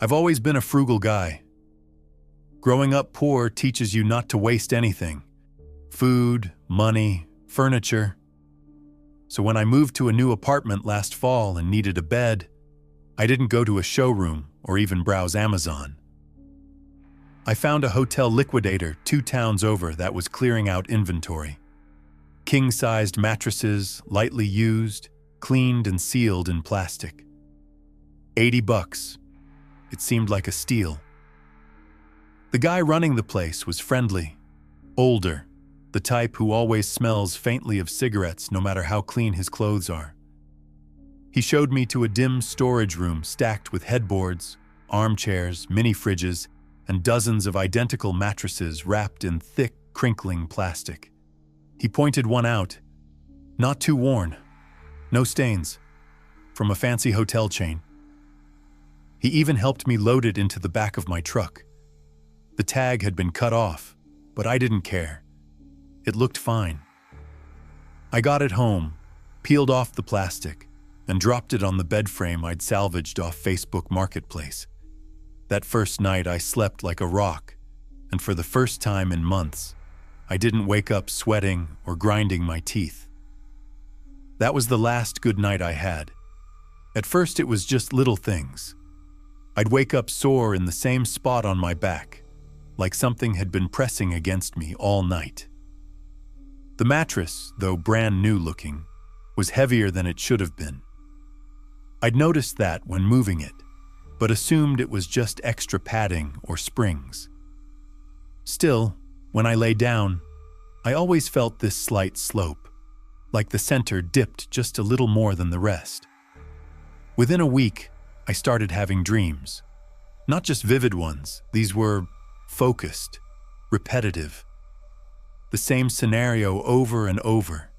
I've always been a frugal guy. Growing up poor teaches you not to waste anything. Food, money, furniture. So when I moved to a new apartment last fall and needed a bed, I didn't go to a showroom or even browse Amazon. I found a hotel Liquidator 2 towns over that was clearing out inventory. King-sized mattresses, lightly used, cleaned and sealed in plastic. $80. It seemed like a steal. The guy running the place was friendly, older, the type who always smells faintly of cigarettes no matter how clean his clothes are. He showed me to a dim storage room stacked with headboards, armchairs, mini-fridges, and dozens of identical mattresses wrapped in thick, crinkling plastic. He pointed one out, not too worn, no stains, from a fancy hotel chain. He even helped me load it into the back of my truck. The tag had been cut off, but I didn't care. It looked fine. I got it home, peeled off the plastic, and dropped it on the bed frame I'd salvaged off Facebook Marketplace. That first night I slept like a rock, and for the first time in months, I didn't wake up sweating or grinding my teeth. That was the last good night I had. At first it was just little things. I'd wake up sore in the same spot on my back, like something had been pressing against me all night. The mattress, though brand new looking, was heavier than it should have been. I'd noticed that when moving it, but assumed it was just extra padding or springs. Still, when I lay down, I always felt this slight slope, like the center dipped just a little more than the rest. Within a week, I started having dreams. Not just vivid ones, these were focused, repetitive. The same scenario over and over.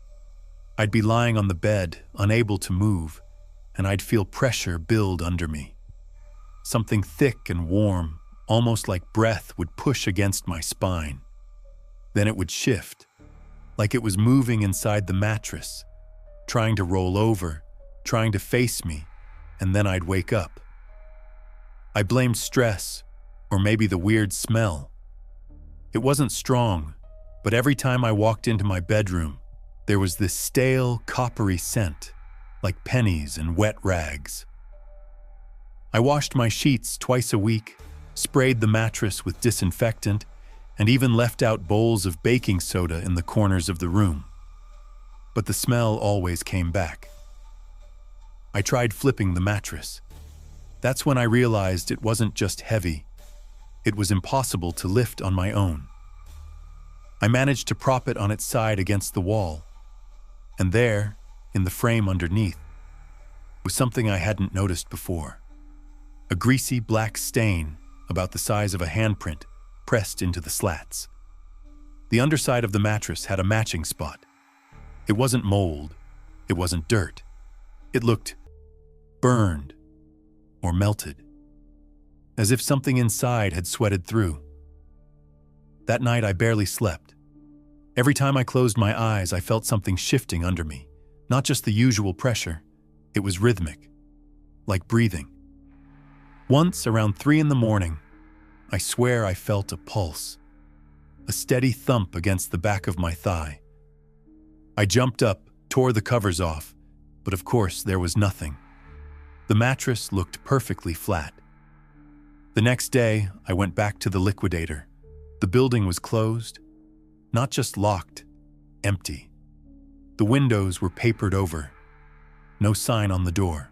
I'd be lying on the bed, unable to move, and I'd feel pressure build under me. Something thick and warm, almost like breath, would push against my spine. Then it would shift, like it was moving inside the mattress, trying to roll over, trying to face me, and then I'd wake up. I blamed stress, or maybe the weird smell. It wasn't strong, but every time I walked into my bedroom, there was this stale, coppery scent, like pennies and wet rags. I washed my sheets twice a week, sprayed the mattress with disinfectant, and even left out bowls of baking soda in the corners of the room. But the smell always came back. I tried flipping the mattress. That's when I realized it wasn't just heavy. It was impossible to lift on my own. I managed to prop it on its side against the wall, and there, in the frame underneath, was something I hadn't noticed before. A greasy black stain about the size of a handprint pressed into the slats. The underside of the mattress had a matching spot. It wasn't mold, it wasn't dirt. It looked burned or melted, as if something inside had sweated through. That night I barely slept. Every time I closed my eyes, I felt something shifting under me. Not just the usual pressure, it was rhythmic, like breathing. Once, around 3 a.m, I swear I felt a pulse, a steady thump against the back of my thigh. I jumped up, tore the covers off, but of course there was nothing. The mattress looked perfectly flat. The next day, I went back to the Liquidator. The building was closed, not just locked, empty. The windows were papered over, no sign on the door.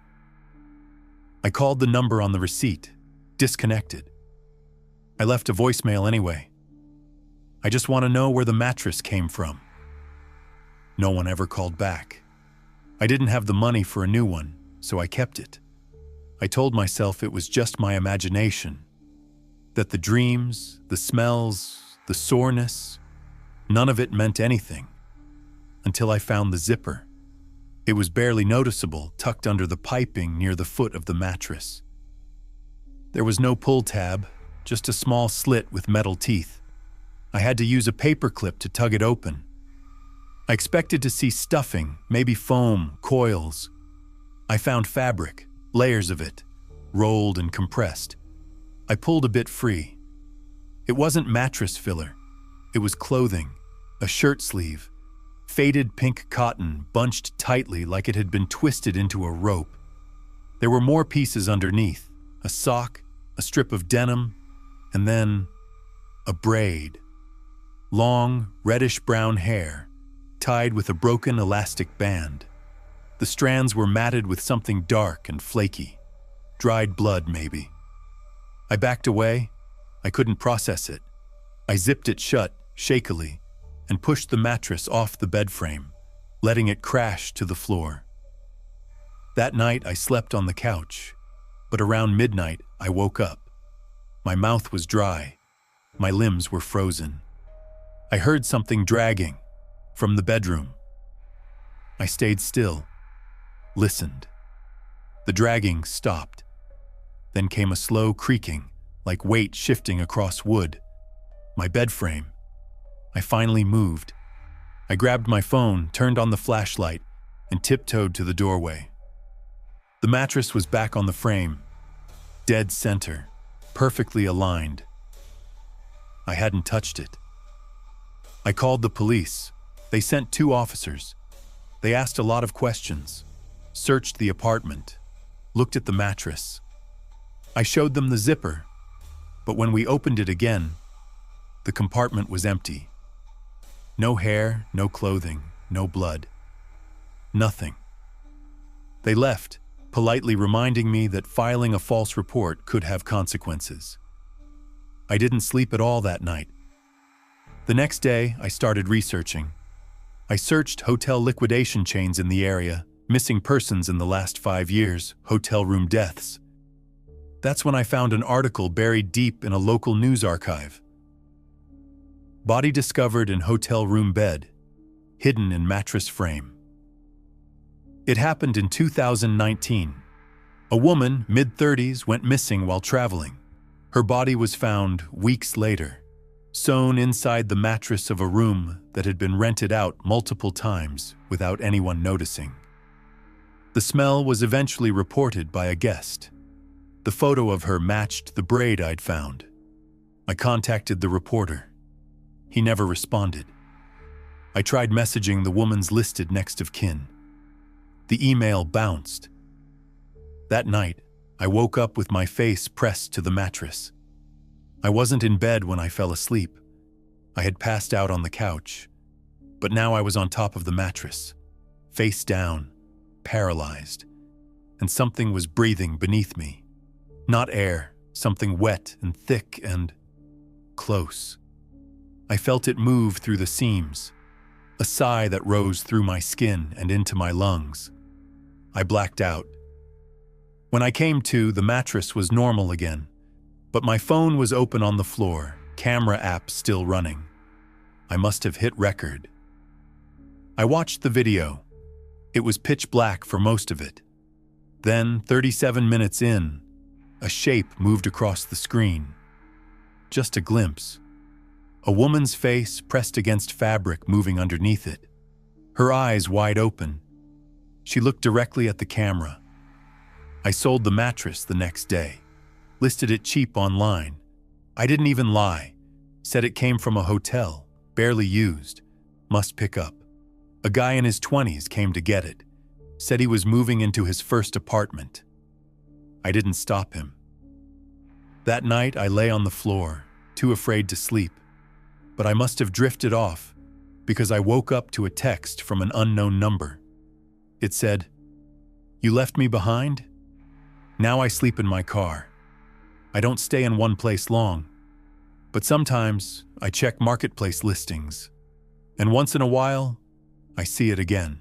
I called the number on the receipt, disconnected. I left a voicemail anyway. I just want to know where the mattress came from. No one ever called back. I didn't have the money for a new one, so I kept it. I told myself it was just my imagination, that the dreams, the smells, the soreness, none of it meant anything, until I found the zipper. It was barely noticeable, tucked under the piping near the foot of the mattress. There was no pull tab, just a small slit with metal teeth. I had to use a paper clip to tug it open. I expected to see stuffing, maybe foam, coils. I found fabric, layers of it, rolled and compressed, I pulled a bit free. It wasn't mattress filler. It was clothing, a shirt sleeve, faded pink cotton bunched tightly like it had been twisted into a rope. There were more pieces underneath, a sock, a strip of denim, and then a braid. Long, reddish-brown hair, tied with a broken elastic band. The strands were matted with something dark and flaky. Dried blood, maybe. I backed away. I couldn't process it. I zipped it shut, shakily, and pushed the mattress off the bed frame, letting it crash to the floor. That night, I slept on the couch, but around midnight, I woke up. My mouth was dry. My limbs were frozen. I heard something dragging from the bedroom. I stayed still, listened. The dragging stopped. Then came a slow creaking, like weight shifting across wood. My bed frame. I finally moved. I grabbed my phone, turned on the flashlight, and tiptoed to the doorway. The mattress was back on the frame, dead center, perfectly aligned. I hadn't touched it. I called the police. They sent 2 officers. They asked a lot of questions, searched the apartment, looked at the mattress. I showed them the zipper, but when we opened it again, the compartment was empty. No hair, no clothing, no blood. Nothing. They left, politely reminding me that filing a false report could have consequences. I didn't sleep at all that night. The next day, I started researching. I searched hotel liquidation chains in the area, missing persons in the last 5 years, hotel room deaths. That's when I found an article buried deep in a local news archive. Body discovered in hotel room bed, hidden in mattress frame. It happened in 2019. A woman, mid-30s, went missing while traveling. Her body was found weeks later, sewn inside the mattress of a room that had been rented out multiple times without anyone noticing. The smell was eventually reported by a guest. The photo of her matched the braid I'd found. I contacted the reporter. He never responded. I tried messaging the woman's listed next of kin. The email bounced. That night, I woke up with my face pressed to the mattress. I wasn't in bed when I fell asleep. I had passed out on the couch, but now I was on top of the mattress, face down, paralyzed, and something was breathing beneath me. Not air, something wet and thick and close. I felt it move through the seams, a sigh that rose through my skin and into my lungs. I blacked out. When I came to, the mattress was normal again, but my phone was open on the floor, camera app still running. I must have hit record. I watched the video. It was pitch black for most of it. Then, 37 minutes in, a shape moved across the screen. Just a glimpse. A woman's face pressed against fabric moving underneath it. Her eyes wide open. She looked directly at the camera. I sold the mattress the next day. Listed it cheap online. I didn't even lie. Said it came from a hotel, barely used. Must pick up. A guy in his 20s came to get it. Said he was moving into his first apartment. I didn't stop him. That night I lay on the floor, too afraid to sleep. But I must have drifted off because I woke up to a text from an unknown number. It said, "You left me behind? Now I sleep in my car. I don't stay in one place long, but sometimes I check marketplace listings, and once in a while, I see it again."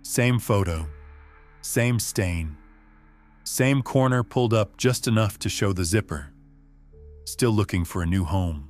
Same photo, same stain, same corner pulled up just enough to show the zipper. Still looking for a new home.